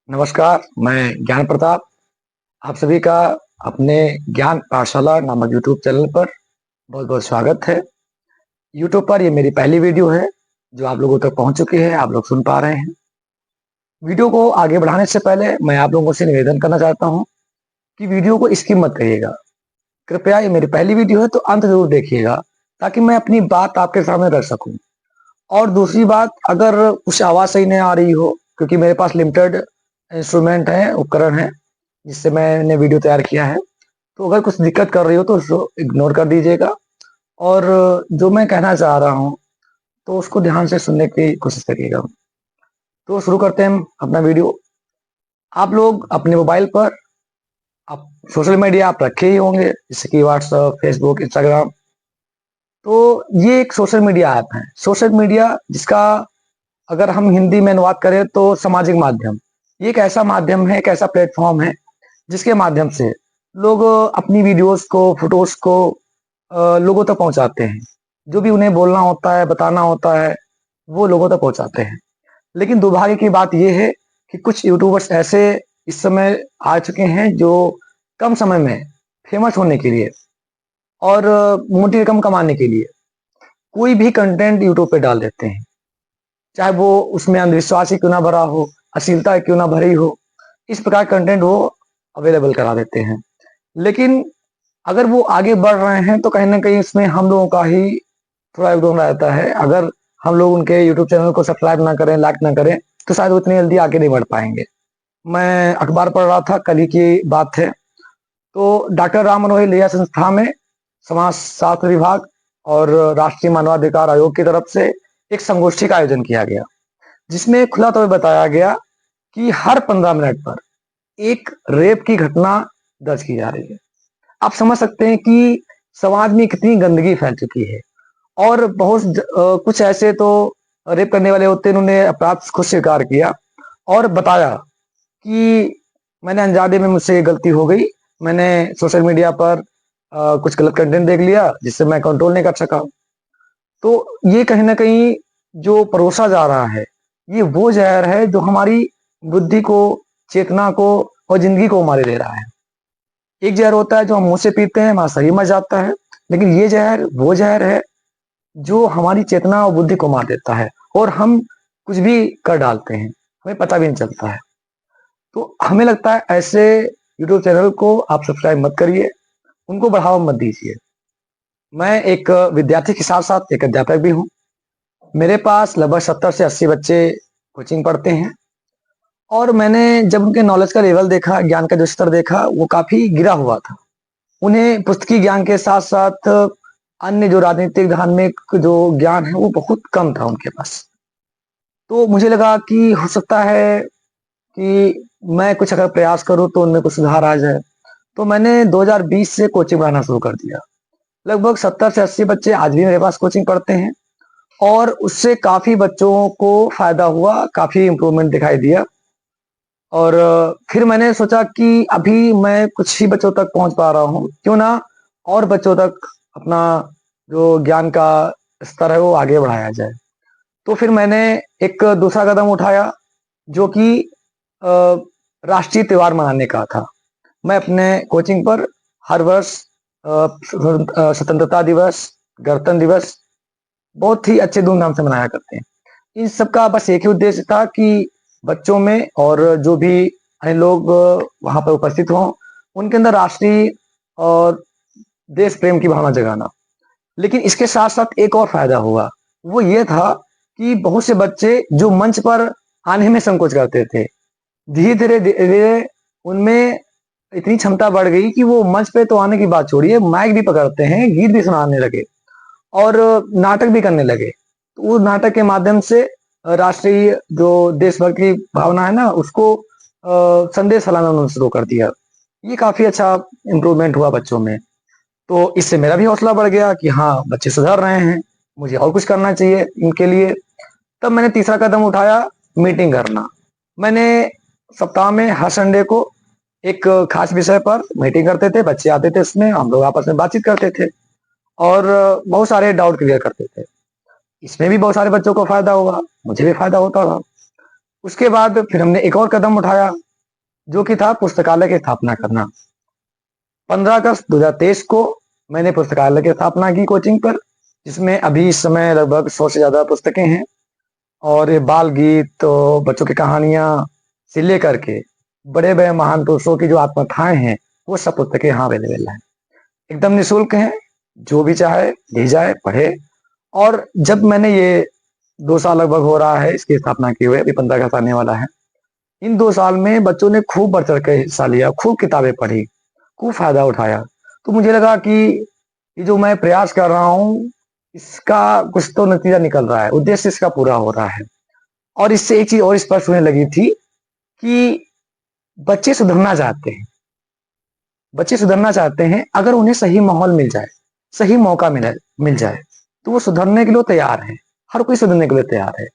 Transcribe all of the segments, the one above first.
नमस्कार, मैं ज्ञान प्रताप। आप सभी का अपने ज्ञान पाठशाला नामक यूट्यूब चैनल पर बहुत-बहुत स्वागत है। यूट्यूब पर ये मेरी पहली वीडियो है, जो आप लोगों तक पहुंच चुकी है, आप लोग सुन पा रहे हैं। वीडियो को आगे बढ़ाने से पहले मैं आप लोगों से निवेदन करना चाहता हूं कि वीडियो को स्किप मत करिएगा। कृपया ये मेरी पहली वीडियो है तो अंत ज़रूर देखिएगा, ताकि मैं अपनी बात आपके सामने रख सकूं। और दूसरी बात, अगर कुछ आवाज़ सही नहीं आ रही हो, क्योंकि मेरे पास लिमिटेड इंस्ट्रूमेंट हैं, उपकरण हैं, जिससे मैंने वीडियो तैयार किया है। तो अगर कुछ दिक्कत कर रही हो तो उसको इग्नोर कर दीजिएगा और जो मैं कहना चाह रहा हूँ तो उसको ध्यान से सुनने की कोशिश करिएगा। तो शुरू करते हैं हम अपना वीडियो। आप लोग अपने मोबाइल पर आप सोशल मीडिया आप रखे ही होंगे, जैसे कि व्हाट्सएप, फेसबुक, इंस्टाग्राम। तो ये एक सोशल मीडिया ऐप है। सोशल मीडिया जिसका अगर हम हिंदी में अनुवाद करें तो सामाजिक माध्यम। ये एक ऐसा माध्यम है, एक ऐसा प्लेटफॉर्म है जिसके माध्यम से लोग अपनी वीडियोस को, फोटोज को लोगों तक पहुंचाते हैं। जो भी उन्हें बोलना होता है, बताना होता है, वो लोगों तक पहुंचाते हैं। लेकिन दुर्भाग्य की बात यह है कि कुछ यूट्यूबर्स ऐसे इस समय आ चुके हैं जो कम समय में फेमस होने के लिए और मोटी रकम कमाने के लिए कोई भी कंटेंट यूट्यूब पे डाल देते हैं, चाहे वो उसमें अंधविश्वास ही क्यों ना भरा हो, अश्लीलता क्यों ना भरी हो। इस प्रकार कंटेंट वो अवेलेबल करा देते हैं। लेकिन अगर वो आगे बढ़ रहे हैं तो कहीं ना कहीं इसमें हम लोगों का ही थोड़ा योगदान रहता है। अगर हम लोग उनके यूट्यूब चैनल को सब्सक्राइब ना करें, लाइक ना करें, तो शायद वो इतनी जल्दी आगे नहीं बढ़ पाएंगे। मैं अखबार पढ़ रहा था, कल ही की बात है। तो डॉक्टर राम मनोहर लोहिया संस्था में समाज शास्त्र विभाग और राष्ट्रीय मानवाधिकार आयोग की तरफ से एक संगोष्ठी का आयोजन किया गया, जिसमें खुला तौर पर बताया गया कि हर 15 मिनट पर एक रेप की घटना दर्ज की जा रही है। आप समझ सकते हैं कि समाज में कितनी गंदगी फैल चुकी है। और कुछ ऐसे तो रेप करने वाले होते हैं, उन्होंने अपराध खुद स्वीकार किया और बताया कि मैंने अनजाने में मुझसे ये गलती हो गई, मैंने सोशल मीडिया पर कुछ गलत कंटेंट देख लिया जिससे मैं कंट्रोल नहीं कर सका। तो ये कहीं ना कहीं जो परोसा जा रहा है, ये वो जहर है जो हमारी बुद्धि को, चेतना को और जिंदगी को मारे दे रहा है। एक जहर होता है जो हम मुंह से पीते हैं, हमारा शरीर मर जाता है। लेकिन ये जहर वो जहर है जो हमारी चेतना और बुद्धि को मार देता है और हम कुछ भी कर डालते हैं, हमें पता भी नहीं चलता है। तो हमें लगता है ऐसे यूट्यूब चैनल को आप सब्सक्राइब मत करिए, उनको बढ़ावा मत दीजिए। मैं एक विद्यार्थी के साथ साथ एक अध्यापक भी हूँ। मेरे पास लगभग 70 से 80 बच्चे कोचिंग पढ़ते हैं और मैंने जब उनके नॉलेज का लेवल देखा, ज्ञान का जो स्तर देखा, वो काफी गिरा हुआ था। उन्हें पुस्तकीय ज्ञान के साथ साथ अन्य जो राजनीतिक, धार्मिक जो ज्ञान है वो बहुत कम था उनके पास। तो मुझे लगा कि हो सकता है कि मैं कुछ अगर प्रयास करूं तो उनमें कुछ सुधार आ जाए। तो मैंने 2020 से कोचिंग पढ़ाना शुरू कर दिया। लगभग 70 से 80 बच्चे आज भी मेरे पास कोचिंग पढ़ते हैं और उससे काफी बच्चों को फायदा हुआ, काफी इम्प्रूवमेंट दिखाई दिया। और फिर मैंने सोचा कि अभी मैं कुछ ही बच्चों तक पहुंच पा रहा हूं, क्यों ना और बच्चों तक अपना जो ज्ञान का स्तर है वो आगे बढ़ाया जाए। तो फिर मैंने एक दूसरा कदम उठाया, जो कि राष्ट्रीय त्योहार मनाने का था। मैं अपने कोचिंग पर हर वर्ष स्वतंत्रता दिवस, गणतंत्र दिवस बहुत ही अच्छे धूमधाम से मनाया करते हैं। इन सब का बस एक ही उद्देश्य था कि बच्चों में और जो भी अन्य लोग वहां पर उपस्थित हों, उनके अंदर राष्ट्रीय और देश प्रेम की भावना जगाना। लेकिन इसके साथ साथ एक और फायदा हुआ, वो ये था कि बहुत से बच्चे जो मंच पर आने में संकोच करते थे, धीरे धीरे उनमें इतनी क्षमता बढ़ गई कि वो मंच पे तो आने की बात छोड़िए, माइक भी पकड़ते हैं, गीत भी सुनाने लगे और नाटक भी करने लगे। तो उस नाटक के माध्यम से राष्ट्रीय जो देशभक्ति की भावना है ना, उसको संदेश फैलाना उन्होंने शुरू कर दिया। ये काफी अच्छा इम्प्रूवमेंट हुआ बच्चों में। तो इससे मेरा भी हौसला बढ़ गया कि हाँ, बच्चे सुधर रहे हैं, मुझे और कुछ करना चाहिए इनके लिए। तब मैंने तीसरा कदम उठाया, मीटिंग करना। मैंने सप्ताह में हर संडे को एक खास विषय पर मीटिंग करते थे, बच्चे आते थे, उसमें हम लोग आपस में बातचीत करते थे और बहुत सारे डाउट क्लियर करते थे। इसमें भी बहुत सारे बच्चों को फायदा हुआ, मुझे भी फायदा होता था। उसके बाद फिर हमने एक और कदम उठाया, जो कि था पुस्तकालय की स्थापना करना। 15 अगस्त 2023 को मैंने पुस्तकालय की स्थापना की कोचिंग पर, जिसमें अभी इस समय लगभग 100 से ज्यादा पुस्तकें हैं। और ये बाल गीत तो बच्चों की कहानियां से लेकर के बड़े बड़े महान पुरुषों की जो आत्मकथाएं हैं, वो सब पुस्तकें यहाँ अवेलेबल हैं। एकदम निःशुल्क है, जो भी चाहे ले जाए पढ़े। और जब मैंने ये 2 साल लगभग हो रहा है इसकी स्थापना किए हुए, अभी 15 अगस्त आने वाला है, इन 2 साल में बच्चों ने खूब बढ़ चढ़ के हिस्सा लिया, खूब किताबें पढ़ी, खूब फायदा उठाया। तो मुझे लगा कि ये जो मैं प्रयास कर रहा हूँ, इसका कुछ तो नतीजा निकल रहा है, उद्देश्य इसका पूरा हो रहा है। और इससे एक चीज और स्पष्ट होने लगी थी कि बच्चे सुधरना चाहते हैं, बच्चे सुधरना चाहते हैं। अगर उन्हें सही माहौल मिल जाए, सही मौका मिल जाए, तो वो सुधरने के लिए तैयार है। हर कोई सुधरने के लिए तैयार है।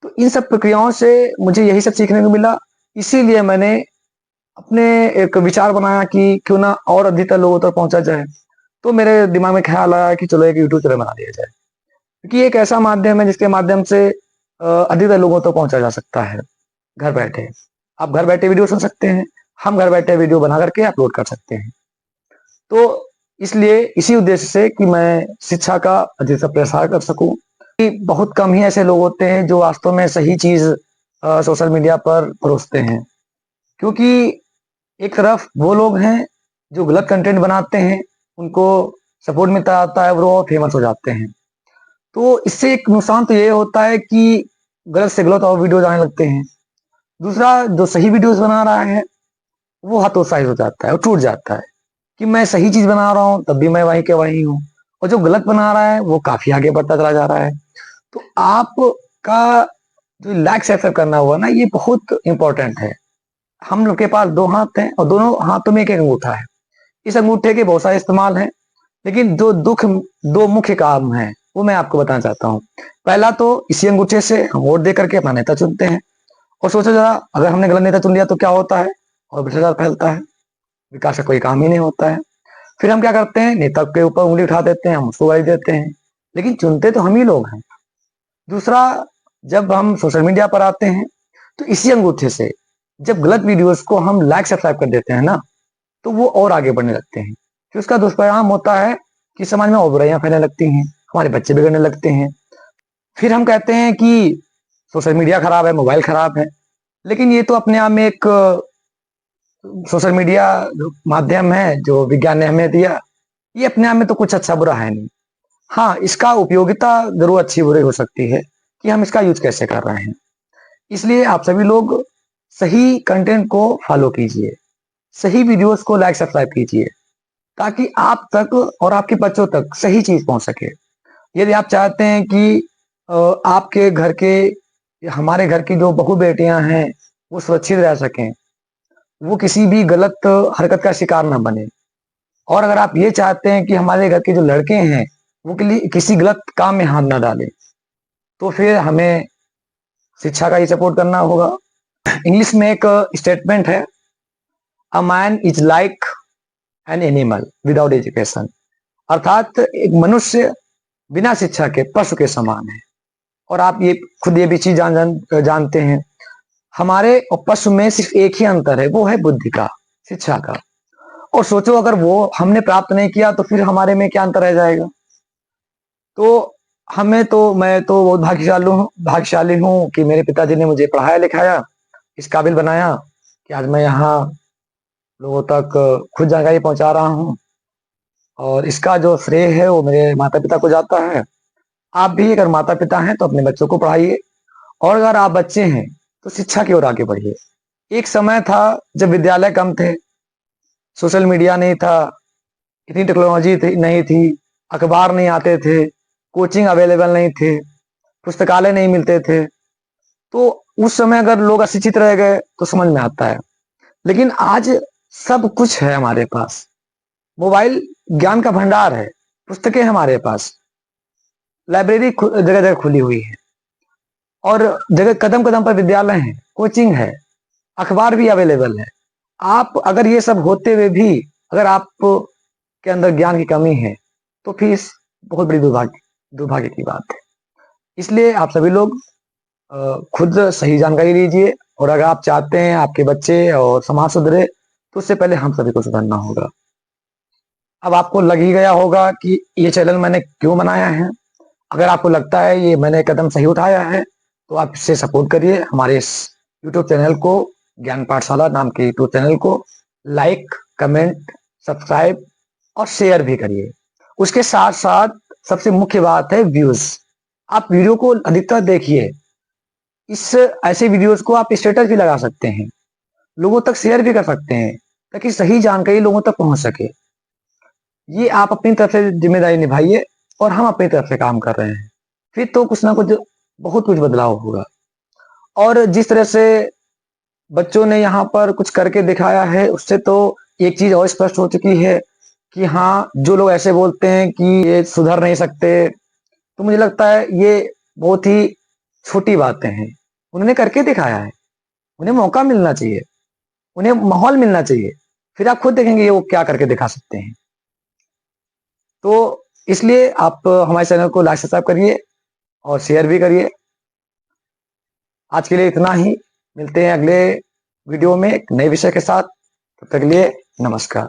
तो इन सब प्रक्रियाओं से मुझे यही सब सीखने को मिला। इसीलिए मैंने अपने एक विचार बनाया कि क्यों ना और अधिकतर लोगों तक पहुंचा जाए। तो मेरे दिमाग में ख्याल आया कि चलो एक यूट्यूब चैनल बना दिया जाए, क्योंकि एक ऐसा माध्यम है जिसके माध्यम से अधिकतर लोगों तक पहुंचा जा सकता है। घर बैठे आप घर बैठे वीडियो सुन सकते हैं, हम घर बैठे वीडियो बना करके अपलोड कर सकते हैं। तो इसलिए इसी उद्देश्य से कि मैं शिक्षा का अधिक प्रसार कर सकूं। कि बहुत कम ही ऐसे लोग होते हैं जो वास्तव में सही चीज सोशल मीडिया पर परोसते हैं, क्योंकि एक तरफ वो लोग हैं जो गलत कंटेंट बनाते हैं, उनको सपोर्ट मिलता आता है, वो फेमस हो जाते हैं। तो इससे एक नुकसान तो ये होता है कि गलत से गलत और वीडियोज आने लगते हैं। दूसरा, जो सही वीडियोज बना रहा है वो हतोत्साहित हो जाता है और टूट जाता है कि मैं सही चीज बना रहा हूँ तब भी मैं वहीं के वहीं हूँ, और जो गलत बना रहा है वो काफी आगे बढ़ता चला जा रहा है। तो आपका जो लाइक सब्सक्राइब करना हुआ ना, ये बहुत इंपॉर्टेंट है। हम लोग के पास 2 हाथ हैं और दोनों हाथों में एक एक अंगूठा है। इस अंगूठे के बहुत सारे इस्तेमाल हैं, लेकिन जो दो मुख्य काम हैं वो मैं आपको बताना चाहता हूँ। पहला तो इसी अंगूठे से हम वोट दे करके अपना नेता चुनते हैं, और सोचो जरा, अगर हमने गलत नेता चुन लिया तो क्या होता है, और भ्रष्टाचार फैलता है, विकास का कोई काम ही नहीं होता है। फिर हम क्या करते हैं, नेता के ऊपर उंगली उठा देते हैं, हम उसको गाली देते हैं, लेकिन चुनते तो हम ही लोग हैं। दूसरा, जब हम सोशल मीडिया पर आते हैं तो इसी अंगूठे से जब गलत वीडियोस को हम लाइक सब्सक्राइब कर देते हैं ना, तो वो और आगे बढ़ने लगते हैं। फिर उसका दुष्परिणाम होता है कि समाज में और बुराइयां फैलने लगती हैं, हमारे बच्चे बिगड़ने लगते हैं। फिर हम कहते हैं कि सोशल मीडिया खराब है, मोबाइल खराब है, लेकिन ये तो अपने आप में एक सोशल मीडिया जो माध्यम है जो विज्ञान ने हमें दिया, ये अपने आप में तो कुछ अच्छा बुरा है नहीं। हाँ, इसका उपयोगिता जरूर अच्छी बुरी हो सकती है कि हम इसका यूज कैसे कर रहे हैं। इसलिए आप सभी लोग सही कंटेंट को फॉलो कीजिए, सही वीडियोस को लाइक सब्सक्राइब कीजिए, ताकि आप तक और आपके बच्चों तक सही चीज पहुंच सके। यदि आप चाहते हैं कि आपके घर के, हमारे घर की जो बहू बेटियां हैं वो सुरक्षित रह सकें, वो किसी भी गलत हरकत का शिकार न बने, और अगर आप ये चाहते हैं कि हमारे घर के जो लड़के हैं वो किसी गलत काम में हाथ ना डालें, तो फिर हमें शिक्षा का ही सपोर्ट करना होगा। इंग्लिश में एक स्टेटमेंट है, a man is like an animal without education. अर्थात एक मनुष्य बिना शिक्षा के पशु के समान है। और आप ये खुद ये भी चीज जानते हैं, हमारे और पशु में सिर्फ एक ही अंतर है, वो है बुद्धि का, शिक्षा का। और सोचो, अगर वो हमने प्राप्त नहीं किया तो फिर हमारे में क्या अंतर रह जाएगा। तो मैं तो बहुत भाग्यशाली हूँ कि मेरे पिताजी ने मुझे पढ़ाया लिखाया, इस काबिल बनाया कि आज मैं यहाँ लोगों तक खुद जानकारी पहुंचा रहा हूँ। और इसका जो श्रेय है वो मेरे माता पिता को जाता है। आप भी अगर माता पिता हैं तो अपने बच्चों को पढ़ाइए, और अगर आप बच्चे हैं तो शिक्षा की ओर आगे बढ़िए। एक समय था जब विद्यालय कम थे, सोशल मीडिया नहीं था, इतनी टेक्नोलॉजी नहीं थी, अखबार नहीं आते थे, कोचिंग अवेलेबल नहीं थे, पुस्तकालय नहीं मिलते थे। तो उस समय अगर लोग अशिक्षित रह गए तो समझ में आता है। लेकिन आज सब कुछ है हमारे पास, मोबाइल ज्ञान का भंडार है, पुस्तकें हमारे पास, लाइब्रेरी जगह जगह खुली हुई है, और जगह कदम कदम पर विद्यालय है, कोचिंग है, अखबार भी अवेलेबल है। आप अगर ये सब होते हुए भी अगर आप के अंदर ज्ञान की कमी है, तो फिर बहुत बड़ी दुर्भाग्य दुर्भाग्य की बात है। इसलिए आप सभी लोग खुद सही जानकारी लीजिए, और अगर आप चाहते हैं आपके बच्चे और समाज सुधरे, तो उससे पहले हम सभी को सुधरना होगा। अब आपको लग ही गया होगा कि ये चैनल मैंने क्यों बनाया है। अगर आपको लगता है ये मैंने कदम सही उठाया है, तो आप इससे सपोर्ट करिए। हमारे इस यूट्यूब चैनल को, ज्ञान पाठशाला नाम के यूट्यूब चैनल को लाइक, कमेंट, सब्सक्राइब और शेयर भी करिए। उसके साथ साथ सबसे मुख्य बात है व्यूज। आप वीडियो को अधिकतर देखिए। इस ऐसे वीडियोस को आप स्टेटस भी लगा सकते हैं, लोगों तक शेयर भी कर सकते हैं, ताकि सही जानकारी लोगों तक पहुंच सके। ये आप अपनी तरफ से जिम्मेदारी निभाइए, और हम अपनी तरफ से काम कर रहे हैं। फिर तो कुछ ना कुछ, बहुत कुछ बदलाव होगा। और जिस तरह से बच्चों ने यहाँ पर कुछ करके दिखाया है, उससे तो एक चीज और स्पष्ट हो चुकी है कि हाँ, जो लोग ऐसे बोलते हैं कि ये सुधर नहीं सकते, तो मुझे लगता है ये बहुत ही छोटी बातें हैं। उन्होंने करके दिखाया है, उन्हें मौका मिलना चाहिए, उन्हें माहौल मिलना चाहिए, फिर आप खुद देखेंगे ये वो क्या करके दिखा सकते हैं। तो इसलिए आप हमारे चैनल को लाइक, सब्सक्राइब करिए और शेयर भी करिए। आज के लिए इतना ही। मिलते हैं अगले वीडियो में एक नए विषय के साथ। तब तक के लिए नमस्कार।